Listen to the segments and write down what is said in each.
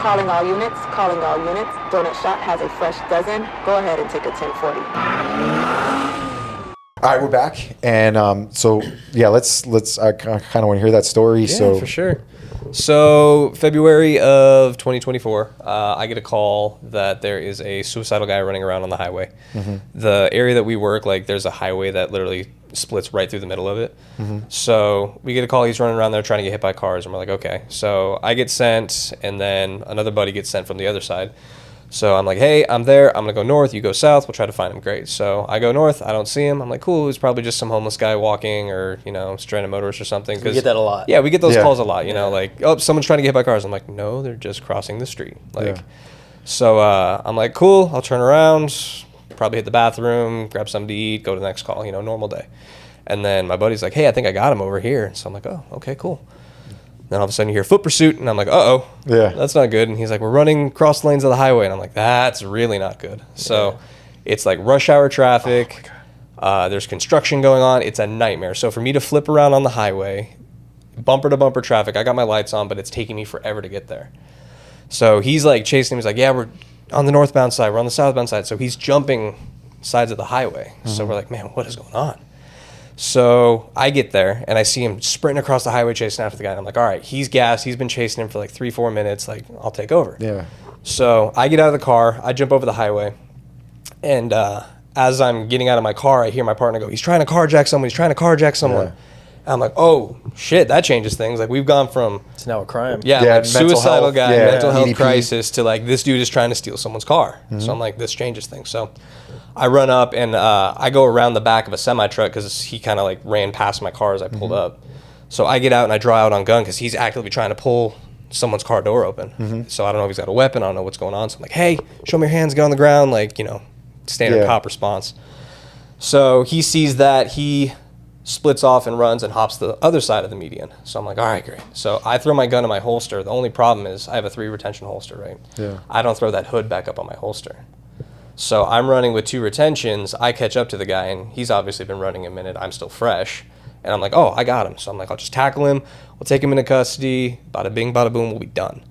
Calling all units, calling all units. Donut Shop has a fresh dozen. Go ahead and take a 1040. All right, we're back, and so yeah, let's. I kind of want to hear that story. Yeah, so for sure. So February of 2024, I get a call that there is a suicidal guy running around on the highway. The area that we work, like, there's a highway that literally splits right through the middle of it. So we get a call, he's running around there trying to get hit by cars, and we're like, okay. So I get sent, and then another buddy gets sent from the other side. So I'm like, hey, I'm there. I'm going to go north. You go south. We'll try to find him. Great. So I go north. I don't see him. I'm like, cool. It's probably just some homeless guy walking or, stranded motorist or something. We get that a lot. Yeah, we get those calls a lot. Like, oh, someone's trying to get hit by cars. I'm like, no, they're just crossing the street. So I'm like, cool. I'll turn around, probably hit the bathroom, grab something to eat, go to the next call, normal day. And then my buddy's like, hey, I think I got him over here. So I'm like, oh, okay, cool. Then all of a sudden you hear foot pursuit, and I'm like, uh-oh, that's not good. And he's like, we're running cross the lanes of the highway. And I'm like, that's really not good. So it's like rush hour traffic. There's construction going on. It's a nightmare. So for me to flip around on the highway, bumper to bumper traffic, I got my lights on, but it's taking me forever to get there. So he's like chasing him. He's like, yeah, we're on the northbound side. We're on the southbound side. So he's jumping sides of the highway. So we're like, man, what is going on? So I get there, and I see him sprinting across the highway chasing after the guy. And I'm like, all right, he's gassed. He's been chasing him for like 3-4 minutes. Like, I'll take over. Yeah. So I get out of the car. I jump over the highway. And as I'm getting out of my car, I hear my partner go, he's trying to carjack someone. He's trying to carjack someone. And I'm like, oh, shit, that changes things. Like, we've gone from... It's now a crime. like suicidal health, guy, mental health EDP. crisis, to like, this dude is trying to steal someone's car. So I'm like, this changes things. So I run up, and I go around the back of a semi-truck because he kind of like ran past my car as I pulled up. So I get out and I draw out on gun because he's actively trying to pull someone's car door open. So I don't know if he's got a weapon. I don't know what's going on. So I'm like, hey, show me your hands, get on the ground. Like, standard cop response. So he sees that. He splits off and runs and hops the other side of the median. So I'm like, all right, great. So I throw my gun in my holster. The only problem is I have a 3 retention holster, right? Yeah. I don't throw that hood back up on my holster. So I'm running with 2 retentions. I catch up to the guy, and he's obviously been running a minute. I'm still fresh. And I'm like, oh, I got him. So I'm like, I'll just tackle him. We'll take him into custody. Bada bing, bada boom, we'll be done.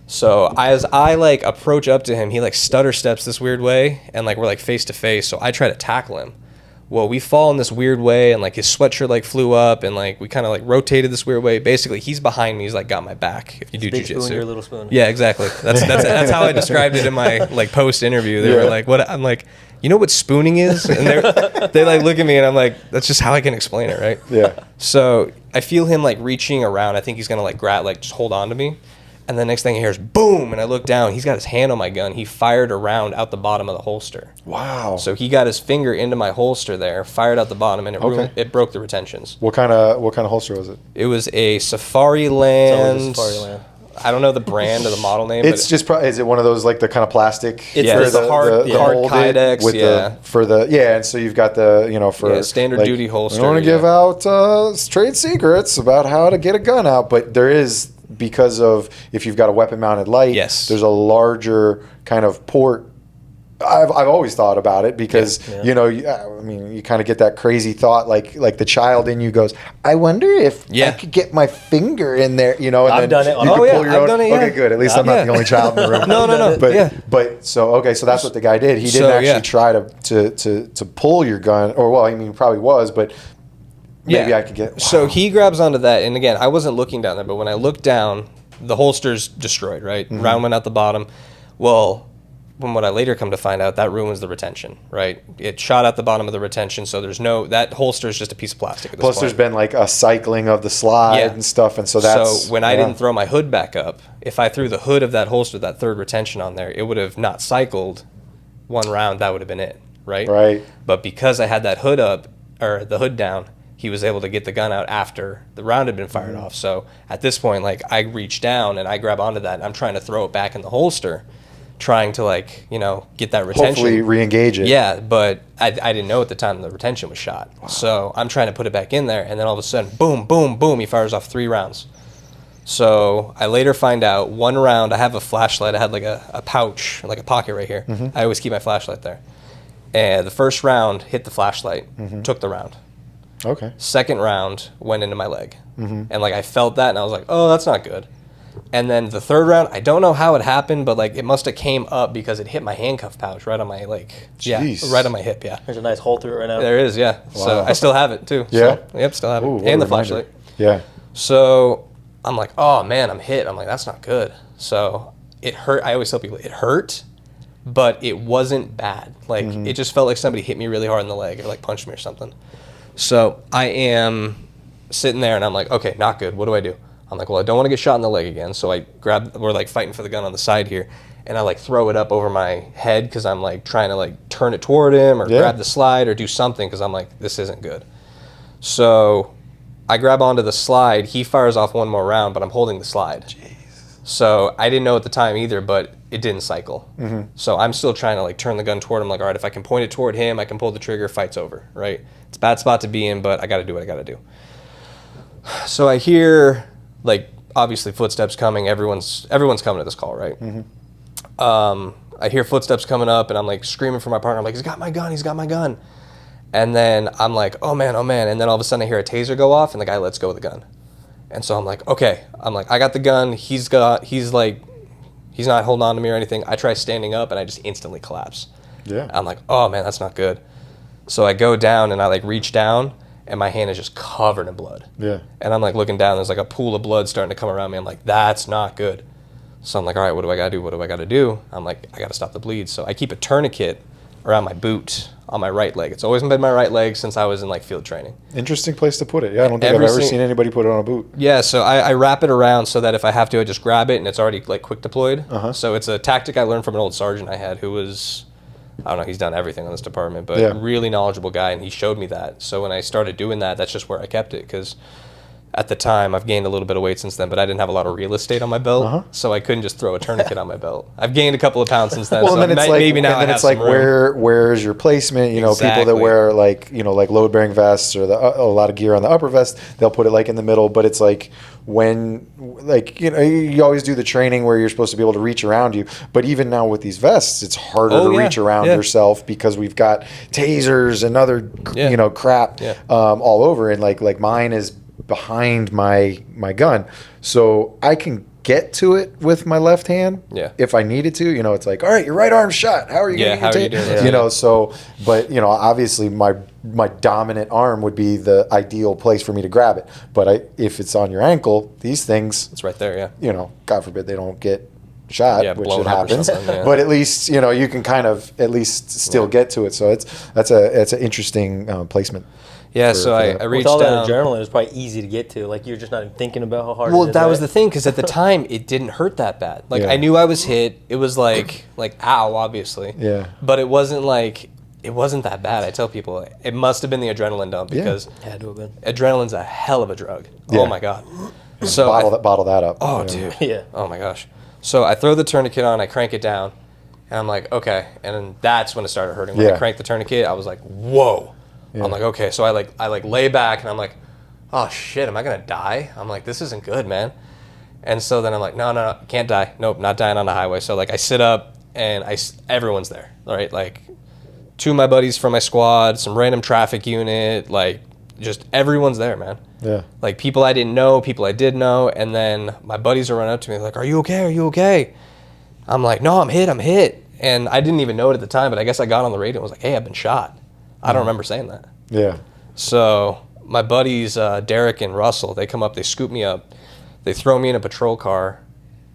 So as I like approach up to him, he like stutter steps this weird way, and like we're like face to face. So I try to tackle him. Well, we fall in this weird way, and like his sweatshirt like flew up, and like we kind of like rotated this weird way. Basically, he's behind me. He's like got my back. If you do Big jujitsu, spoon, you're a little spoon. yeah, exactly. That's how I described it in my like post interview. They were like, "What?" I'm like, "You know what spooning is?" And they like look at me, and I'm like, "That's just how I can explain it, right?" Yeah. So I feel him like reaching around. I think he's gonna like just hold on to me. And the next thing I hear is boom, and I look down. He's got his hand on my gun. He fired a round out the bottom of the holster. Wow. So he got his finger into my holster there, fired out the bottom, and it broke the retentions. What kind of holster was it? It was a Safari Land. Safari Land. I don't know the brand or the model name. It's just is it one of those like the kind of plastic? It's the hard Kydex, with and so you've got the for standard duty holster. I don't want to give out trade secrets about how to get a gun out, but there is, because of if you've got a weapon mounted light, there's a larger kind of port. I've always thought about it because you kind of get that crazy thought like the child in you goes, I wonder if I could get my finger in there, and I've done it. I've done it. Okay, good. At least I'm not the only child in the room. No. But so that's what the guy did. He didn't actually try to pull your gun, or he probably was, but maybe I could get. Wow. So he grabs onto that, and again, I wasn't looking down there, but when I looked down, the holster's destroyed. Right, round went out the bottom. Well, from what I later come to find out, that ruins the retention, right? It shot out the bottom of the retention, so that holster is just a piece of plastic at this point. Plus, there's been like a cycling of the slide and stuff, and so that's... So when I didn't throw my hood back up, if I threw the hood of that holster, that 3rd retention on there, it would have not cycled one round. That would have been it, right? Right. But because I had that hood up, or the hood down, he was able to get the gun out after the round had been fired off. So at this point, like, I reach down and I grab onto that, and I'm trying to throw it back in the holster, trying to get that retention. Hopefully re-engage it. Yeah, but I didn't know at the time the retention was shot. Wow. So I'm trying to put it back in there, and then all of a sudden, boom, boom, boom, he fires off 3 rounds. So I later find out 1 round, I have a flashlight. I had like a pouch, like a pocket right here. I always keep my flashlight there. And the first round hit the flashlight, took the round. Okay. 2nd round went into my leg. And I felt that, and I was like, oh, that's not good. And then the third round, I don't know how it happened, but like it must have came up because it hit my handcuff pouch right on my right on my hip. Yeah, there's a nice hole through it right now. there is. Yeah, Wow. so I still have it too. Yeah? So, yep, still have it, Ooh, what and a the reminder. flashlight. Yeah. So I'm like, oh man, I'm hit. I'm like, that's not good. So it hurt. I always tell people it hurt, but it wasn't bad. Like it just felt like somebody hit me really hard in the leg or like punched me or something. So I am sitting there and I'm like, okay, not good. What do I do? I'm like, well, I don't want to get shot in the leg again. So we're like fighting for the gun on the side here. And I like throw it up over my head because I'm like trying to like turn it toward him or grab the slide or do something because I'm like, this isn't good. So I grab onto the slide. He fires off one more round, but I'm holding the slide. Jeez. So I didn't know at the time either, but it didn't cycle. So I'm still trying to like turn the gun toward him. Like, all right, if I can point it toward him, I can pull the trigger, fight's over, right? It's a bad spot to be in, but I got to do what I got to do. So I hear like obviously footsteps coming. Everyone's coming to this call, right? I hear footsteps coming up, and I'm like screaming for my partner. I'm like, he's got my gun. He's got my gun. And then I'm like, oh man. And then all of a sudden I hear a taser go off, and the guy lets go of the gun. And so I'm like, okay. I'm like, I got the gun. He's not holding on to me or anything. I try standing up, and I just instantly collapse. Yeah. I'm like, oh man, that's not good. So I go down, and I like reach down, and my hand is just covered in blood. Yeah. And I'm like looking down, there's like a pool of blood starting to come around me. I'm like, that's not good. So I'm like, all right, what do I gotta do? What do I gotta do? I'm like, I gotta stop the bleed. So I keep a tourniquet around my boot on my right leg. It's always been my right leg since I was in like field training. Interesting place to put it. Yeah, I don't think I've ever seen anybody put it on a boot. Yeah, so I wrap it around so that if I have to, I just grab it and it's already like quick deployed. So it's a tactic I learned from an old sergeant I had who was, I don't know, he's done everything in this department, but really knowledgeable guy, and he showed me that. So when I started doing that, that's just where I kept it, because at the time, I've gained a little bit of weight since then, but I didn't have a lot of real estate on my belt, so I couldn't just throw a tourniquet on my belt. I've gained a couple of pounds since then, Well, so and then it's like, maybe now and then I it's have like some room. where's your placement? You know, people that Exactly. wear like like load bearing vests or a lot of gear on the upper vest, they'll put it like in the middle. But it's like when you always do the training where you're supposed to be able to reach around you. But even now with these vests, it's harder to reach around yourself because we've got tasers and other crap all over, and like mine is behind my gun, so I can get to it with my left hand if I needed to. It's like, all right, your right arm's shot, how are you going to get it? So but obviously my dominant arm would be the ideal place for me to grab it, but if it's on your ankle, these things, It's right there, God forbid they don't get shot, which blown it up or happens, something, but at least you can kind of at least still get to it. So it's an interesting placement. Yeah, so I reached With all down. that adrenaline, it was probably easy to get to. Like, you're just not even thinking about how hard Well, it is. that right? was the thing, because at the time it didn't hurt that bad. Like I knew I was hit. It was like ow, obviously. Yeah. But it wasn't that bad. I tell people it must have been the adrenaline dump, because Had to have been. adrenaline's a hell of a drug. Yeah. Oh my god. So Bottle that up. oh dude. Yeah. Oh my gosh. So I throw the tourniquet on. I crank it down, and I'm like, okay. And then that's when it started hurting. When I cranked the tourniquet, I was like, whoa. Yeah. I'm like, okay. So I lay back, and I'm like, oh shit, am I gonna die? I'm like, this isn't good, man. And so then I'm like, no, can't die. Nope, not dying on the highway. So like I sit up, and everyone's there, right? Like two of my buddies from my squad, some random traffic unit, like just everyone's there, man. Yeah. Like people I didn't know, people I did know, and then my buddies are running up to me like, are you okay? Are you okay? I'm like, no, I'm hit. And I didn't even know it at the time, but I guess I got on the radio and was like, hey, I've been shot. I don't remember saying that. Yeah. So my buddies, Derek and Russell, they come up, they scoop me up, they throw me in a patrol car.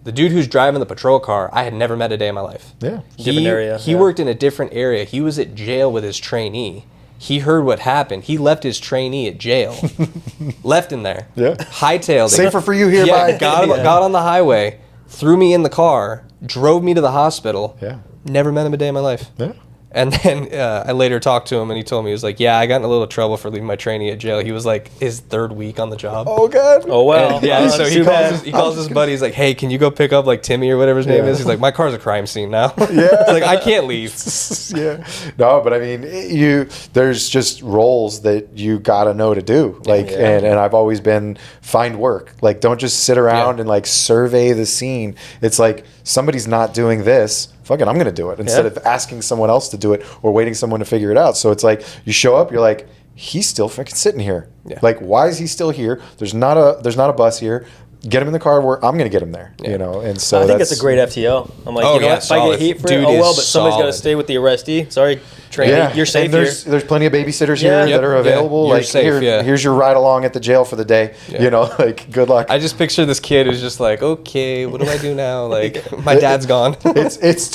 The dude who's driving the patrol car, I had never met a day in my life. Yeah. Different area. He worked in a different area. He was at jail with his trainee. He heard what happened. He left his trainee at jail. Left him there. Yeah. Hightailed it. Safer for you here, Yeah, bye. got on the highway, threw me in the car, drove me to the hospital. Yeah. Never met him a day in my life. Yeah. And then I later talked to him, and he told me, he was like, yeah, I got in a little trouble for leaving my trainee at jail. He was like his third week on the job. Oh God. Oh, wow. And, yeah, so Too bad. he calls his buddy. He's like, hey, can you go pick up like Timmy or whatever his name is? He's like, my car's a crime scene now. Yeah. He's like, I can't leave. Yeah. No, but I mean, there's just roles that you gotta know to do. Like, and I've always been find work. Like, don't just sit around and like survey the scene. It's like somebody's not doing this. Fuck it, I'm gonna do it instead of asking someone else to do it or waiting someone to figure it out. So it's like you show up, you're like, he's still fucking sitting here. Yeah. Like, why is he still here? There's not a bus here. get him in the car where I'm going to get him there, you know? And so I think that's a great FTO. I'm like, Oh, you know yeah, what? If I solid. get heat for Dude it, oh well, is but somebody's got to solid. stay with the arrestee. Sorry, train. Yeah, You're safe and here. there's plenty of babysitters Yeah. here that are Yep. Yeah. available. You're Like, safe, yeah. here's your ride along at the jail for the day. Yeah. You know, like, good luck. I just picture this kid who's just like, okay, what do I do now? Like, my dad's gone. It's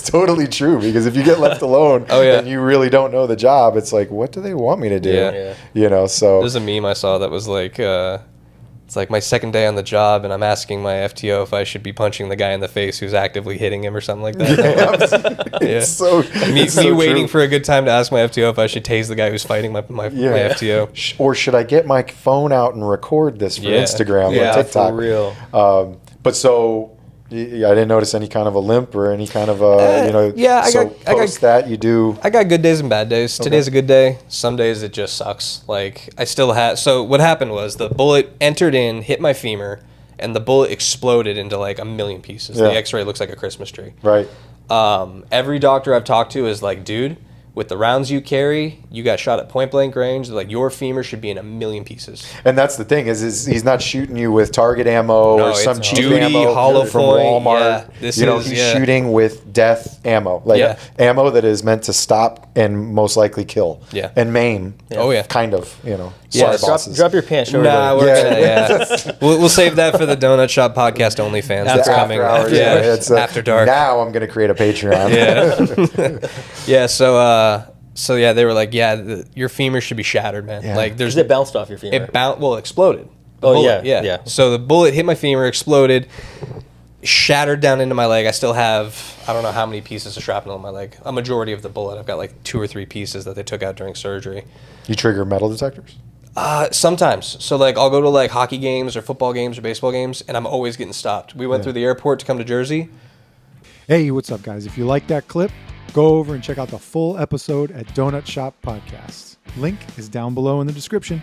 totally true, because if you get left alone Oh, yeah. and you really don't know the job, it's like, what do they want me to do? Yeah. Yeah. You know, so There's a meme I saw that was like, it's like my second day on the job, and I'm asking my FTO if I should be punching the guy in the face who's actively hitting him or something like that. Yeah. it's so Me it's so waiting true. for a good time to ask my FTO if I should tase the guy who's fighting my FTO. Or should I get my phone out and record this for Yeah. Instagram Yeah, or for TikTok? For real. But so I didn't notice any kind of a limp or any kind of yeah, I so got- post that you do. I got good days and bad days. Today's a good day. Some days it just sucks. Like, I still had. So what happened was the bullet entered in, hit my femur, and the bullet exploded into like a million pieces. Yeah. The X-ray looks like a Christmas tree. Right. Every doctor I've talked to is like, dude, with the rounds you carry, you got shot at point blank range. Like, your femur should be in a million pieces. And that's the thing is he's not shooting you with target ammo No, or some it's cheap duty, ammo hollow from point, Walmart. yeah. This is- he's yeah. shooting with death ammo, like Yeah. ammo that is meant to stop and most likely kill, Yeah. and maim. Oh, yeah. kind of. You know, Yeah, sorry, bosses. Drop your pants. Show Nah, everybody. we're gonna, we'll save that for the Donut Shop podcast OnlyFans. That's After coming. hours, yeah, it's, after dark. Now I'm going to create a Patreon. Yeah. Yeah. So yeah, they were like, yeah, your femur should be shattered, man. Yeah. Like, there's Because it bounced off your femur. well, it exploded. The Oh, bullet, yeah, yeah. So the bullet hit my femur, exploded, shattered down into my leg. I still have, I don't know how many pieces of shrapnel in my leg. A majority of the bullet. I've got like 2 or 3 pieces that they took out during surgery. You trigger metal detectors. Sometimes. So like, I'll go to like hockey games or football games or baseball games, and I'm always getting stopped. We went through the airport to come to Jersey. Hey, what's up, guys? If you like that clip, go over and check out the full episode at Donut Shop Podcasts. Link is down below in the description.